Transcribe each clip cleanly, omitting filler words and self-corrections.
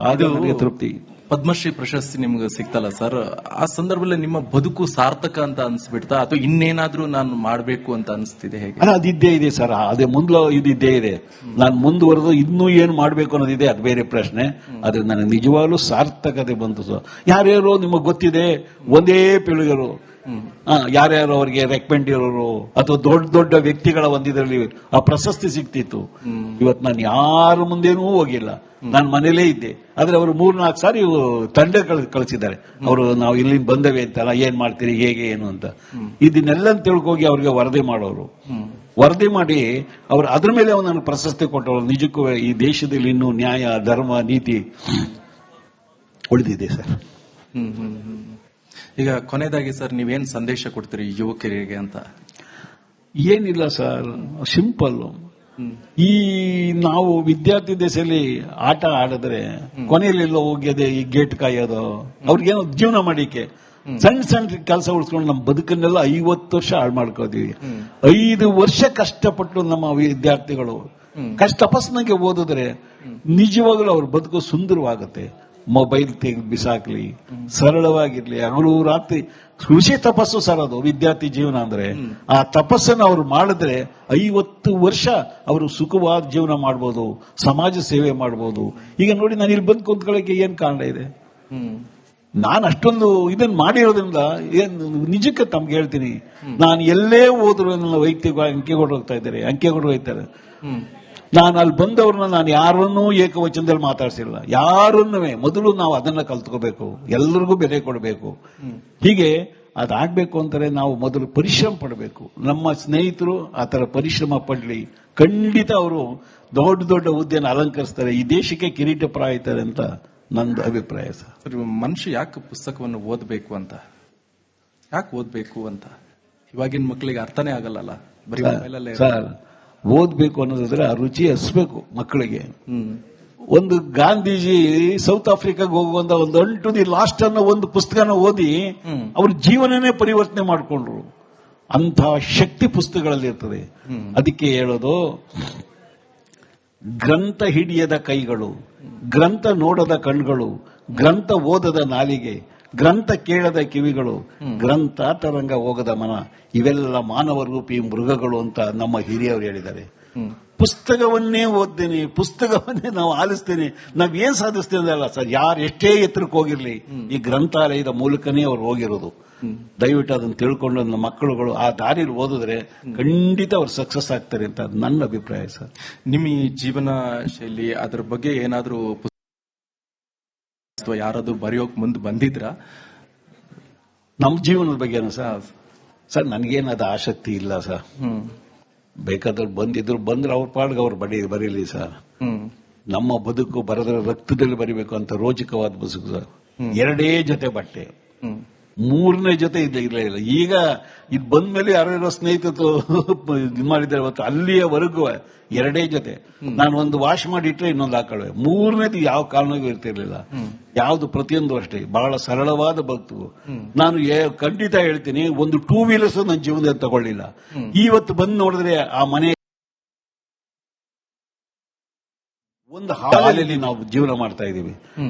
ಆಗ ನನಗೆ ತೃಪ್ತಿ. ಪದ್ಮಶ್ರೀ ಪ್ರಶಸ್ತಿ ನಿಮ್ಗೆ ಸಿಕ್ತಲ್ಲ ಸರ್, ಆ ಸಂದರ್ಭದಲ್ಲಿ ನಿಮ್ಮ ಬದುಕು ಸಾರ್ಥಕ ಅಂತ ಅನ್ಸ್ಬಿಡ್ತಾ ಅಥವಾ ಇನ್ನೇನಾದ್ರೂ ನಾನು ಮಾಡ್ಬೇಕು ಅಂತ ಅನಿಸ್ತಿದೆ ಹೇಗೆ? ಅಲ್ಲ, ಅದಿದ್ದೇ ಇದೆ ಸರ್, ಅದೇ ಇದಿದ್ದೇ ಇದೆ. ನಾನು ಮುಂದುವರೆದು ಇನ್ನೂ ಏನ್ ಮಾಡ್ಬೇಕು ಅನ್ನೋದಿದೆ, ಅದು ಬೇರೆ ಪ್ರಶ್ನೆ. ಆದ್ರೆ ನನಗೆ ನಿಜವಾಗ್ಲೂ ಸಾರ್ಥಕತೆ ಬಂತು ಸರ್. ಯಾರ್ಯಾರೋ ನಿಮಗೆ ಗೊತ್ತಿದೆ, ಒಂದೇ ಪೀಳಿಗೆರು ಯಾರ್ಯಾರು ಅವರಿಗೆ ರೆಕಮೆಂಡ್ ಇರೋರು ಅಥವಾ ದೊಡ್ಡ ದೊಡ್ಡ ವ್ಯಕ್ತಿಗಳ ಒಂದಿದ್ರಲ್ಲಿ ಆ ಪ್ರಶಸ್ತಿ ಸಿಕ್ತಿತ್ತು. ಇವತ್ತು ನಾನು ಯಾರ ಮುಂದೇನೂ ಹೋಗಿಲ್ಲ, ನಾನು ಮನೇಲೇ ಇದ್ದೆ. ಆದ್ರೆ ಅವರು 3-4 ಸಾರಿ ತಂಡ ಕಳಿಸಿದ್ದಾರೆ. ಅವರು ನಾವು ಇಲ್ಲಿಂದ ಬಂದವೆ ಅಂತಲ್ಲ, ಏನ್ ಮಾಡ್ತೀರಿ, ಹೇಗೆ, ಏನು ಅಂತ ಇದನ್ನೆಲ್ಲ ತಿಳ್ಕೋಗಿ ಅವ್ರಿಗೆ ವರದಿ ಮಾಡೋರು. ವರದಿ ಮಾಡಿ ಅವರು ಅದ್ರ ಮೇಲೆ ನನಗೆ ಪ್ರಶಸ್ತಿ ಕೊಟ್ಟವರು. ನಿಜಕ್ಕೂ ಈ ದೇಶದಲ್ಲಿ ಇನ್ನೂ ನ್ಯಾಯ, ಧರ್ಮ, ನೀತಿ ಉಳಿದಿದೆ ಸರ್. ಈಗ ಕೊನೆಯದಾಗಿ ಸರ್, ನೀವೇನ್ ಸಂದೇಶ ಕೊಡ್ತೀರಿ ಯುವಕರಿಗೆ ಅಂತ? ಏನಿಲ್ಲ ಸರ್, ಸಿಂಪಲ್. ಈ ನಾವು ವಿದ್ಯಾರ್ಥಿ ದಶೆಯಲ್ಲಿ ಆಟ ಆಡಿದ್ರೆ ಕೊನೆಯಲ್ಲೆಲ್ಲ ಹೋಗ್ಯದೆ ಈ ಗೇಟ್ ಕಾಯೋದು, ಅವ್ರಿಗೇನೋ ಜೀವನ ಮಾಡಿಕೆ ಸಣ್ಣ ಸಣ್ಣ ಕೆಲಸ ಉಳಿಸ್ಕೊಂಡು ನಮ್ಮ ಬದುಕನ್ನೆಲ್ಲ 50 ವರ್ಷ ಹಾಳು ಮಾಡ್ಕೋತೀವಿ. 5 ವರ್ಷ ಕಷ್ಟಪಟ್ಟು ನಮ್ಮ ವಿದ್ಯಾರ್ಥಿಗಳು ತಪಸ್ಸಿನಾಗೆ ಓದಿದ್ರೆ ನಿಜವಾಗ್ಲೂ ಅವ್ರ ಬದುಕು ಸುಂದರವಾಗುತ್ತೆ. ಮೊಬೈಲ್ ತೆಗೆದು ಬಿಸಾಕ್ಲಿ, ಸರಳವಾಗಿರ್ಲಿ, ಹಗಲು ರಾತ್ರಿ ಕೃಷಿ ತಪಸ್ಸು ಸರ್ ಅದು ವಿದ್ಯಾರ್ಥಿ ಜೀವನ ಅಂದ್ರೆ. ಆ ತಪಸ್ಸನ್ನು ಅವರು ಮಾಡಿದ್ರೆ 50 ವರ್ಷ ಅವರು ಸುಖವಾದ ಜೀವನ ಮಾಡ್ಬೋದು, ಸಮಾಜ ಸೇವೆ ಮಾಡ್ಬೋದು. ಈಗ ನೋಡಿ, ನಾನು ಇಲ್ಲಿ ಬಂದು ಕುಂತ್ಕೊಳ್ಳೋಕೆ ಏನ್ ಕಾರಣ ಇದೆ? ನಾನು ಅಷ್ಟೊಂದು ಇದನ್ನ ಮಾಡಿರೋದ್ರಿಂದ ನಿಜಕ್ಕೆ ತಮ್ಗೆ ಹೇಳ್ತೀನಿ, ನಾನು ಎಲ್ಲೇ ಹೋದ್ರು ನನ್ನ ವೈಯಕ್ತಿಕ ಅಂಕೆಗಳು ಹೋಗ್ತಾ ಇದ್ದಾರೆ, ಅಂಕೆಗಳು ಹೋಗ್ತಾರೆ. ನಾನು ಅಲ್ಲಿ ಬಂದವ್ರನ್ನ ನಾನು ಯಾರನ್ನೂ ಏಕವಚನದಲ್ಲಿ ಮಾತಾಡ್ಸಿಲ್ಲ, ಯಾರನ್ನೂ. ಮೊದಲು ನಾವು ಅದನ್ನ ಕಲ್ತ್ಕೋಬೇಕು, ಎಲ್ಲರಿಗೂ ಬೆಲೆ ಕೊಡಬೇಕು. ಹೀಗೆ ಅದಾಗಬೇಕು ಅಂತಾರೆ ನಾವು ಮೊದಲು ಪರಿಶ್ರಮ ಪಡಬೇಕು. ನಮ್ಮ ಸ್ನೇಹಿತರು ಆ ತರ ಪರಿಶ್ರಮ ಪಡಲಿ, ಖಂಡಿತ ಅವರು ದೊಡ್ಡ ದೊಡ್ಡ ಹುದ್ದೆಯನ್ನು ಅಲಂಕರಿಸ್ತಾರೆ, ಈ ದೇಶಕ್ಕೆ ಕಿರೀಟಪ್ರಾಯಿತಾರೆ ಅಂತ ನಂದು ಅಭಿಪ್ರಾಯ ಸರ್. ಮನುಷ್ಯ ಯಾಕೆ ಪುಸ್ತಕವನ್ನು ಓದಬೇಕು ಅಂತ, ಯಾಕೆ ಓದಬೇಕು ಅಂತ ಇವಾಗಿನ ಮಕ್ಕಳಿಗೆ ಅರ್ಥನೇ ಆಗಲ್ಲ. ಬರೀ ಮೊಬೈಲಲ್ಲೇ ಸರ್, ಓದ್ಬೇಕು ಅನ್ನೋದಾದ್ರೆ ಆ ರುಚಿ ಹಸ್ಬೇಕು ಮಕ್ಕಳಿಗೆ. ಒಂದು ಗಾಂಧೀಜಿ ಸೌತ್ ಆಫ್ರಿಕಾಗೆ ಹೋಗುವಂತ ಒಂದು ಅಂಟು ದಿ ಲಾಸ್ಟ್ ಅನ್ನೋ ಒಂದು ಪುಸ್ತಕನ ಓದಿ ಅವ್ರ ಜೀವನನೇ ಪರಿವರ್ತನೆ ಮಾಡಿಕೊಂಡ್ರು. ಅಂಥ ಶಕ್ತಿ ಪುಸ್ತಕಗಳಲ್ಲಿ ಇರ್ತದೆ. ಅದಕ್ಕೆ ಹೇಳೋದು, ಗ್ರಂಥ ಹಿಡಿಯದ ಕೈಗಳು, ಗ್ರಂಥ ನೋಡದ ಕಣ್ಗಳು, ಗ್ರಂಥ ಓದದ ನಾಲಿಗೆ, ಗ್ರಂಥ ಕೇಳದ ಕಿವಿಗಳು, ಗ್ರಂಥ ತರಂಗ ಹೋಗದ ಮನ, ಇವೆಲ್ಲ ಮಾನವ ರೂಪಿ ಮೃಗಗಳು ಅಂತ ನಮ್ಮ ಹಿರಿಯವರು ಹೇಳಿದ್ದಾರೆ. ಪುಸ್ತಕವನ್ನೇ ಓದ್ತೇನೆ, ಪುಸ್ತಕವನ್ನೇ ನಾವು ಆಲಿಸ್ತೇನೆ, ನಾವೇನ್ ಸಾಧಿಸ್ತೇವೆ ಅಲ್ಲ ಸರ್. ಯಾರು ಎಷ್ಟೇ ಎತ್ತರಕ್ಕೆ ಹೋಗಿರ್ಲಿ, ಈ ಗ್ರಂಥಾಲಯದ ಮೂಲಕನೇ ಅವ್ರು ಹೋಗಿರೋದು. ದಯವಿಟ್ಟು ಅದನ್ನು ತಿಳ್ಕೊಂಡು ನಮ್ಮ ಮಕ್ಕಳುಗಳು ಆ ದಾರಿಯಲ್ಲಿ ಓದಿದ್ರೆ ಖಂಡಿತ ಅವ್ರು ಸಕ್ಸಸ್ ಆಗ್ತಾರೆ ಅಂತ ನನ್ನ ಅಭಿಪ್ರಾಯ ಸರ್. ನಿಮ್ಮ ಈ ಜೀವನ ಶೈಲಿ ಅದ್ರ ಬಗ್ಗೆ ಏನಾದ್ರೂ ಯಾರಾದ್ರೂ ಬರೆಯೋಕ್ ಮುಂದೆ ಬಂದಿದ್ರ? ನಮ್ಮ ಜೀವನದ ಬಗ್ಗೆನೂ ಸರ್ ನನಗೇನದು ಆಸಕ್ತಿ ಇಲ್ಲ ಸರ್. ಬೇಕಾದವ್ರು ಬಂದ್ರೆ ಅವ್ರ ಪಾಡ್ಗೆ ಅವ್ರು ಬರೀಲಿ ಸರ್. ನಮ್ಮ ಬದುಕು ಬರೆದ್ರೆ ರಕ್ತದಲ್ಲಿ ಬರಿಬೇಕು ಅಂತ ರೋಚಕವಾದ ಬದುಕು ಸರ್. 2 ಜೊತೆ ಬಟ್ಟೆ, 3ನೇ ಜೊತೆ ಇಲ್ಲ. ಈಗ ಇದು ಬಂದ್ಮೇಲೆ ಯಾರ್ಯಾರೋ ಸ್ನೇಹಿತರು ಇದು ಮಾಡಿದ್ದಾರೆ, ಇವತ್ತು ಅಲ್ಲಿಯವರೆಗೂ 2 ಜೊತೆ. ನಾನು ಒಂದು ವಾಶ್ ಮಾಡಿ ಇಟ್ಟರೆ ಇನ್ನೊಂದು ಹಾಕೊಳ್ಳುವೆ, 3ನೇದು ಯಾವ ಕಾರಣಕ್ಕೂ ಇರ್ತಿರ್ಲಿಲ್ಲ. ಯಾವ್ದು ಪ್ರತಿಯೊಂದು ಅಷ್ಟೇ ಬಹಳ ಸರಳವಾದ ಬದುಕು. ನಾನು ಖಂಡಿತ ಹೇಳ್ತೀನಿ, ಒಂದು 2 ವೀಲರ್ಸ್ ನನ್ನ ಜೀವನದಲ್ಲಿ ತಗೊಳ್ಳಿಲ್ಲ. ಇವತ್ತು ಬಂದು ನೋಡಿದ್ರೆ ಆ ಮನೆ ಒಂದು ಹಾಲಲ್ಲಿ ನಾವು ಜೀವನ ಮಾಡ್ತಾ ಇದೀವಿ.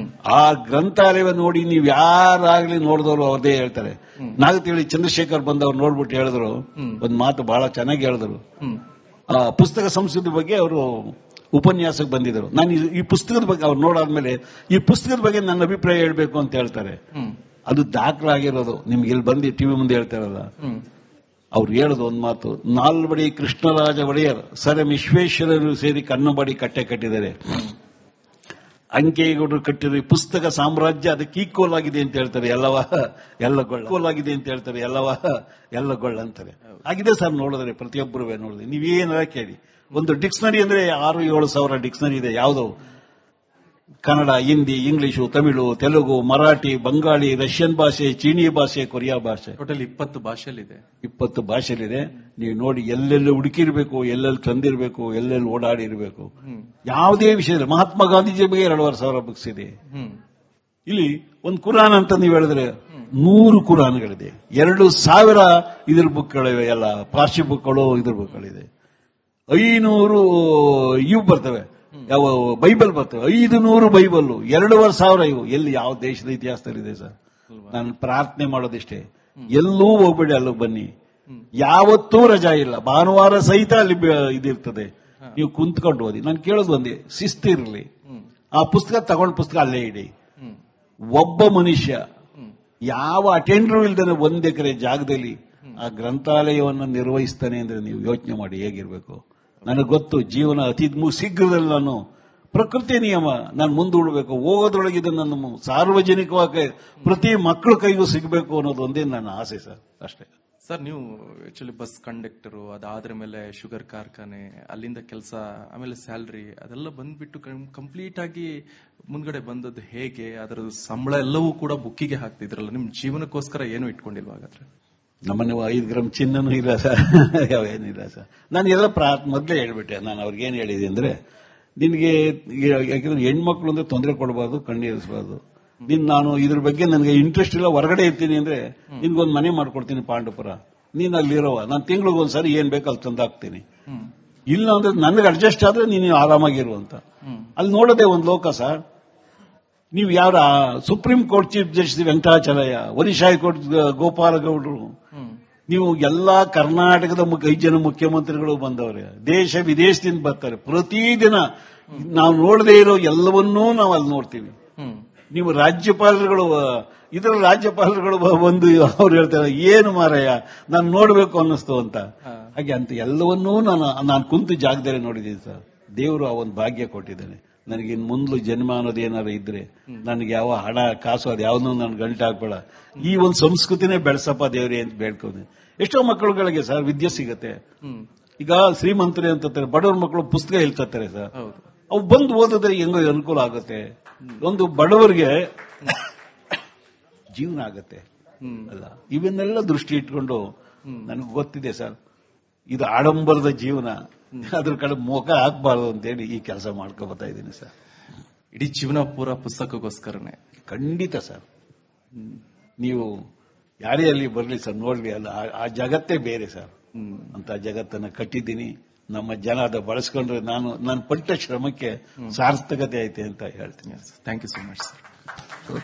ಆ ಗ್ರಂಥಾಲಯ ನೋಡಿ ನೀವು ಯಾರಾಗ್ಲಿ ನೋಡಿದವರು ಅವ್ರದೇ ಹೇಳ್ತಾರೆ. ನಾಗತಿಳಿ ಚಂದ್ರಶೇಖರ್ ಬಂದವ್ರು ನೋಡ್ಬಿಟ್ಟು ಹೇಳಿದ್ರು ಒಂದು ಮಾತು, ಬಹಳ ಚೆನ್ನಾಗಿ ಹೇಳಿದ್ರು. ಪುಸ್ತಕ ಸಂಸ್ಕೃತಿ ಬಗ್ಗೆ ಅವರು ಉಪನ್ಯಾಸಕ್ಕೆ ಬಂದಿದ್ರು. ನಾನು ಈ ಪುಸ್ತಕದ ಬಗ್ಗೆ ಅವ್ರು ನೋಡಾದ್ಮೇಲೆ ಈ ಪುಸ್ತಕದ ಬಗ್ಗೆ ನನ್ನ ಅಭಿಪ್ರಾಯ ಹೇಳ್ಬೇಕು ಅಂತ ಹೇಳ್ತಾರೆ. ಅದು ದಾಖಲಾಗಿರೋದು. ನಿಮ್ಗೆ ಇಲ್ಲಿ ಬಂದು ಟಿವಿ ಮುಂದೆ ಹೇಳ್ತಾರಲ್ಲ, ಅವ್ರು ಹೇಳೋದು ಒಂದು ಮಾತು, ನಾಲ್ವಡಿ ಕೃಷ್ಣರಾಜ ಒಡೆಯರ್, ಸರ್ ಎಂ ವಿಶ್ವೇಶ್ವರರು ಸೇರಿ ಕನ್ನಂಬಾಡಿ ಕಟ್ಟೆ ಕಟ್ಟಿದ್ದಾರೆ. ಅಂಕೇಗೌಡರು ಕಟ್ಟಿರೋ ಪುಸ್ತಕ ಸಾಮ್ರಾಜ್ಯ ಅದಕ್ಕೆ ಈಕ್ವಲ್ ಆಗಿದೆ ಅಂತ ಹೇಳ್ತಾರೆ. ಈಕ್ವಲ್ ಆಗಿದೆ ಅಂತ ಹೇಳ್ತಾರೆ. ಎಲ್ಲಗೊಳ್ಳ ಅಂತಾರೆ. ಆಗಿದೆ ಸರ್. ನೋಡಿದ್ರೆ ಪ್ರತಿಯೊಬ್ಬರು ನೋಡಿದ್ರೆ ನೀವೇನಾರ ಕೇಳಿ, ಒಂದು ಡಿಕ್ಷನರಿ ಅಂದ್ರೆ 6-7 ಸಾವಿರ ಡಿಕ್ಷನರಿ ಇದೆ. ಯಾವುದು ಕನ್ನಡ, ಹಿಂದಿ, ಇಂಗ್ಲಿಷು, ತಮಿಳು, ತೆಲುಗು, ಮರಾಠಿ, ಬಂಗಾಳಿ, ರಷ್ಯನ್ ಭಾಷೆ, ಚೀನಿ ಭಾಷೆ, ಕೊರಿಯಾ ಭಾಷೆ, ಟೋಟಲ್ 20 ಭಾಷೆಯಲ್ಲಿದೆ. 20 ಭಾಷೆಯಲ್ಲಿದೆ. ನೀವು ನೋಡಿ, ಎಲ್ಲೆಲ್ಲಿ ಹುಡುಕಿರ್ಬೇಕು, ಎಲ್ಲೆಲ್ಲಿ ತಂದಿರಬೇಕು, ಎಲ್ಲೆಲ್ಲಿ ಓಡಾಡಿರ್ಬೇಕು. ಯಾವುದೇ ವಿಷಯದಲ್ಲಿ ಮಹಾತ್ಮ ಗಾಂಧೀಜಿ ಬಗ್ಗೆ 2,500 ಬುಕ್ಸ್ ಇದೆ. ಇಲ್ಲಿ ಒಂದು ಕುರಾನ್ ಅಂತ ನೀವು ಹೇಳಿದ್ರೆ 100 ಕುರಾನ್ಗಳಿದೆ. 2,000 ಇದ್ರ ಬುಕ್ಗಳಿವೆ, ಎಲ್ಲ ಪಾರ್ಸಿ ಬುಕ್ಗಳು, ಇದ್ರ ಬುಕ್ಗಳಿದೆ. 500 ಇವು ಬರ್ತವೆ, ಯಾವ ಬೈಬಲ್ ಬರ್ತವೆ 500 ಬೈಬಲ್ 2,500 ಇವು ಎಲ್ಲಿ ಯಾವ ದೇಶದ ಇತಿಹಾಸದಲ್ಲಿದೆ ಸರ್. ನಾನು ಪ್ರಾರ್ಥನೆ ಮಾಡೋದಿಷ್ಟೇ, ಎಲ್ಲೂ ಹೋಗ್ಬೇಡಿ, ಅಲ್ಲಿಗೆ ಬನ್ನಿ. ಯಾವತ್ತೂ ರಜಾ ಇಲ್ಲ, ಭಾನುವಾರ ಸಹಿತ ಅಲ್ಲಿ ಇದಿರ್ತದೆ. ನೀವು ಕುಂತ್ಕೊಂಡು ಓದಿ. ನಾನು ಕೇಳೋದು ಒಂದೇ, ಶಿಸ್ತಿರ್ಲಿ. ಆ ಪುಸ್ತಕ ತಗೊಂಡ್ ಪುಸ್ತಕ ಅಲ್ಲೇ ಇಡಿ. ಒಬ್ಬ ಮನುಷ್ಯ ಯಾವ ಅಟೆಂಡರ್ ಇಲ್ದೇನೆ 1 ಎಕರೆ ಜಾಗದಲ್ಲಿ ಆ ಗ್ರಂಥಾಲಯವನ್ನು ನಿರ್ವಹಿಸ್ತಾನೆ ಅಂದ್ರೆ ನೀವು ಯೋಚನೆ ಮಾಡಿ ಹೇಗಿರ್ಬೇಕು. ನನಗೆ ಗೊತ್ತು, ಜೀವನ ಅತಿ ಶೀಘ್ರದಲ್ಲಿ ನಾನು ಪ್ರಕೃತಿ ನಿಯಮ, ನಾನು ಮುಂದೂಡಬೇಕು, ಹೋಗೋದ್ರೊಳಗೆ ಇದನ್ನು ಸಾರ್ವಜನಿಕವಾಗಿ ಪ್ರತಿ ಮಕ್ಕಳ ಕೈಗೂ ಸಿಗಬೇಕು ಅನ್ನೋದು ಒಂದೇ ನನ್ನ ಆಸೆ ಸರ್, ಅಷ್ಟೇ. ಸರ್, ನೀವು ಆಕ್ಚುಲಿ ಬಸ್ ಕಂಡಕ್ಟರು, ಅದಾದ್ರ ಮೇಲೆ ಶುಗರ್ ಕಾರ್ಖಾನೆ, ಅಲ್ಲಿಂದ ಕೆಲಸ, ಆಮೇಲೆ ಸ್ಯಾಲ್ರಿ ಅದೆಲ್ಲ ಬಂದ್ಬಿಟ್ಟು ಕಂಪ್ಲೀಟ್ ಆಗಿ ಮುಂದ್ಗಡೆ ಬಂದದ್ದು ಹೇಗೆ? ಅದರ ಸಂಬಳ ಎಲ್ಲವೂ ಕೂಡ ಬುಕ್ಕಿಗೆ ಹಾಕ್ತಿದ್ರಲ್ಲ, ನಿಮ್ ಜೀವನಕ್ಕೋಸ್ಕರ ಏನು ಇಟ್ಕೊಂಡಿಲ್ವಾ ಹಾಗಾದ್ರೆ? ನಮ್ಮನೆ 5 ಗ್ರಾಮ್ ಚಿನ್ನನೂ ಇಲ್ಲ ಸರ್, ಏನಿಲ್ಲ ಸರ್. ನಾನು ಎಲ್ಲ ಮೊದಲೇ ಹೇಳ್ಬಿಟ್ಟೆ. ನಾನು ಅವ್ರಿಗೇನು ಹೇಳಿದೆ ಅಂದ್ರೆ, ನಿನಗೆ ಯಾಕಂದ್ರೆ ಹೆಣ್ಮಕ್ಳು ಅಂದ್ರೆ ತೊಂದರೆ ಕೊಡಬಾರ್ದು, ಕಣ್ಣೀರಿಸಬಾರ್ದು. ನಾನು ಇದ್ರ ಬಗ್ಗೆ ನನಗೆ ಇಂಟ್ರೆಸ್ಟ್ ಇಲ್ಲ, ಹೊರಗಡೆ ಇರ್ತೀನಿ ಅಂದ್ರೆ ನಿನ್ಗೊಂದು ಮನೆ ಮಾಡ್ಕೊಡ್ತೀನಿ ಪಾಂಡವಪುರ, ನೀನ್ ಅಲ್ಲಿರೋವ, ನಾನು ತಿಂಗಳಿಗೊಂದ್ಸರಿ ಏನ್ ಬೇಕು ಅಲ್ಲಿ ತಂದಾಕ್ತೀನಿ. ಇಲ್ಲ ಅಂದ್ರೆ ನನಗೆ ಅಡ್ಜಸ್ಟ್ ಆದ್ರೆ ನೀನು ಆರಾಮಾಗಿರುವಂತ. ಅಲ್ಲಿ ನೋಡೋದೇ ಒಂದು ಲೋಕ ಸರ್. ನೀವು ಯಾರ supreme court chief justice Venkatachaliah, Orissa high court ಗೋಪಾಲಗೌಡರು, ನೀವು ಎಲ್ಲಾ ಕರ್ನಾಟಕದ 5 ಜನ ಮುಖ್ಯಮಂತ್ರಿಗಳು ಬಂದವ್ರೆ, ದೇಶ ವಿದೇಶದಿಂದ ಬರ್ತಾರೆ. ಪ್ರತಿದಿನ ನಾವು ನೋಡದೇ ಇರೋ ಎಲ್ಲವನ್ನೂ ನಾವು ಅಲ್ಲಿ ನೋಡ್ತೀವಿ. ನೀವು ರಾಜ್ಯಪಾಲರುಗಳು, ಇದರ ರಾಜ್ಯಪಾಲರುಗಳು ಬಂದು ಅವ್ರು ಹೇಳ್ತಾರೆ, ಏನು ಮಾರಾಯ ನಾನು ನೋಡ್ಬೇಕು ಅನ್ನಿಸ್ತು ಅಂತ. ಹಾಗೆ ಅಂತ ಎಲ್ಲವನ್ನೂ ನಾನು ಕುಂತು ಜಾಗದಲ್ಲಿ ನೋಡಿದ್ದೀನಿ ಸರ್. ದೇವರು ಆ ಒಂದು ಭಾಗ್ಯ ಕೊಟ್ಟಿದ್ದಾನೆ ನನಗೆ. ಇನ್ನು ಮುಂದ್ಲು ಜನ್ಮ ಅನ್ನೋದು ಏನಾರು ಇದ್ರೆ ನನಗೆ ಯಾವ ಹಣ ಕಾಸು ಅದು ಯಾವನ್ನೂ ನನ್ ಗಂಟೆ ಹಾಕ್ಬೇಡ, ಈ ಒಂದು ಸಂಸ್ಕೃತಿನೇ ಬೆಳೆಸಪ್ಪ ದೇವ್ರಿ ಅಂತ ಬೇಡ್ಕೊಂಡೆ. ಎಷ್ಟೋ ಮಕ್ಕಳುಗಳಿಗೆ ಸರ್ ವಿದ್ಯೆ ಸಿಗತ್ತೆ. ಈಗ ಶ್ರೀಮಂತರೇ ಅಂತಾರೆ, ಬಡವ್ರ ಮಕ್ಕಳು ಪುಸ್ತಕ ಹೇಳ್ತಾರೆ ಸರ್, ಅವು ಬಂದು ಓದಿದ್ರೆ ಹೆಂಗೋ ಅನುಕೂಲ ಆಗುತ್ತೆ. ಒಂದು ಬಡವರಿಗೆ ಜೀವನ ಆಗತ್ತೆ ಅಲ್ಲ. ಇವನ್ನೆಲ್ಲ ದೃಷ್ಟಿ ಇಟ್ಕೊಂಡು ನನಗೆ ಗೊತ್ತಿದೆ ಸರ್, ಇದು ಆಡಂಬರದ ಜೀವನ, ಅದ್ರ ಕಡೆ ಮುಖ ಹಾಕಬಾರ್ದು ಅಂತೇಳಿ ಈ ಕೆಲಸ ಮಾಡ್ಕೊಬತ್ತಾ ಇದ್ದೀನಿ ಸರ್. ಇಡೀ ಜೀವನ ಪೂರ ಪುಸ್ತಕಕ್ಕೋಸ್ಕರನೇ. ಖಂಡಿತ ಸರ್. ನೀವು ಯಾರೇ ಅಲ್ಲಿ ಬರಲಿ ಸರ್, ನೋಡ್ಲಿ, ಅಲ್ಲ ಆ ಜಗತ್ತೇ ಬೇರೆ ಸರ್. ಅಂತ ಜಗತ್ತನ್ನ ಕಟ್ಟಿದ್ದೀನಿ. ನಮ್ಮ ಜನ ಅದ ಬಳಸ್ಕೊಂಡ್ರೆ ನಾನು ಪಟ್ಟ ಶ್ರಮಕ್ಕೆ ಸಾರ್ಥಕತೆ ಐತೆ ಅಂತ ಹೇಳ್ತೀನಿ. Thank you so much sir.